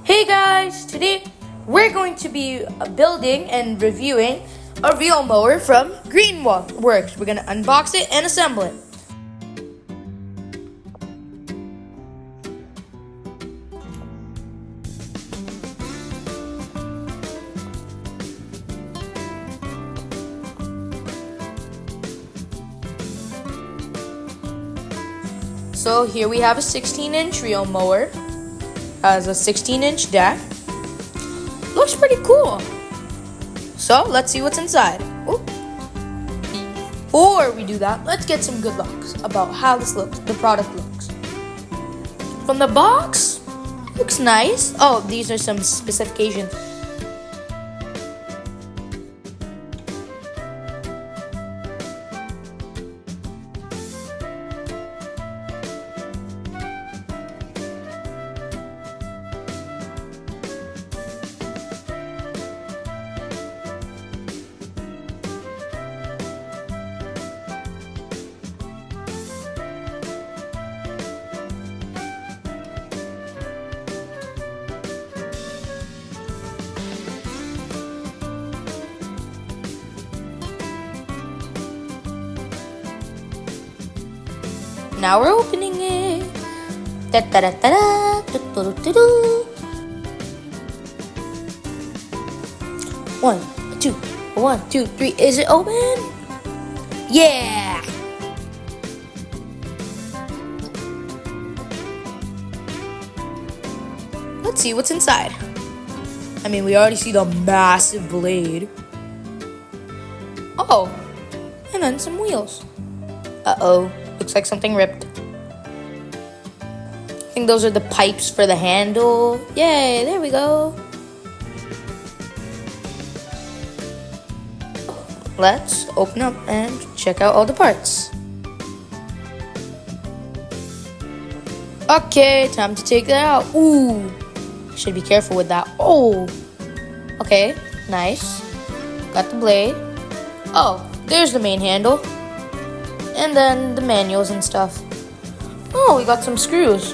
Hey guys, today we're going to be building and reviewing a real mower from Greenworks. We're going to unbox it and assemble it. So here we have a 16-inch reel mower. Has a 16-inch deck. Looks pretty cool. So let's see what's inside. Ooh. Before we do that, let's get some good looks about how this looks, the product looks. From the box, looks nice. Oh, these are some specifications. Now we're opening it. One, two, three. Is it open? Yeah. Let's see what's inside. I mean, we already see the massive blade. Oh, and then some wheels. Uh-oh. Looks like something ripped. I think those are the pipes for the handle. Yay, there we go. Let's open up and check out all the parts. Okay, time to take that out. Ooh, should be careful with that. Oh, okay, nice. Got the blade. Oh, there's the main handle. And then the manuals and stuff. Oh, we got some screws.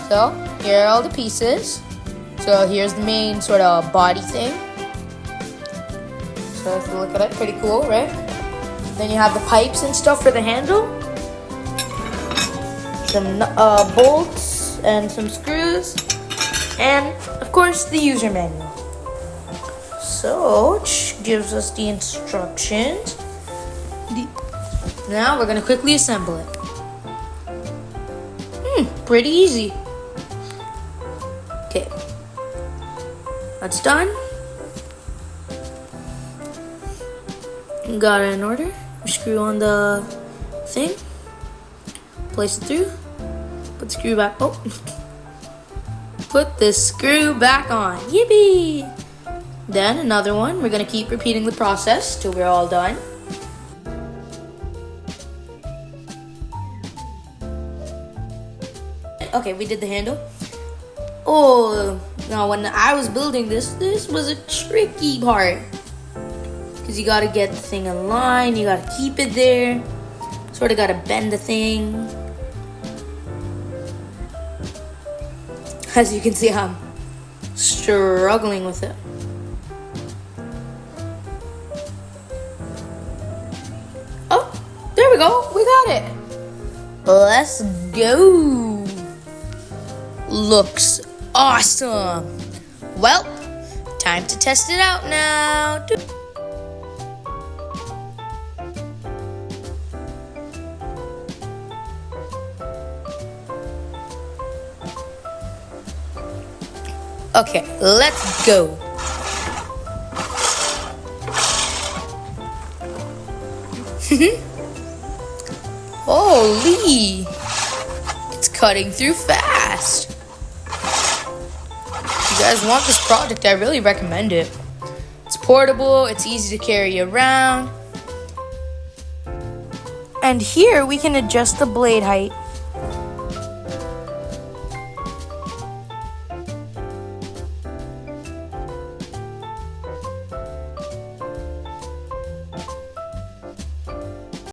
So, here are all the pieces. So, here's the main sort of body thing. So, if you look at it, pretty cool, right? Then you have the pipes and stuff for the handle. Some bolts and some screws. And, of course, the user manual. So, it gives us the instructions. Now, we're going to quickly assemble it. Pretty easy. Okay. That's done. Got it in order. Screw on the thing. Place it through. Put the screw back. Oh. Put the screw back on. Yippee! Then another one. We're going to keep repeating the process till we're all done. Okay, we did the handle. Oh, now when I was building this was a tricky part. Because you got to get the thing in line. You got to keep it there. Sort of got to bend the thing. As you can see, I'm struggling with it. Oh, there we go. We got it. Let's go. Looks awesome. Well, time to test it out now. Okay, let's go. Holy! It's cutting through fast. If you guys want this product, I really recommend it. It's portable, it's easy to carry around. And here we can adjust the blade height.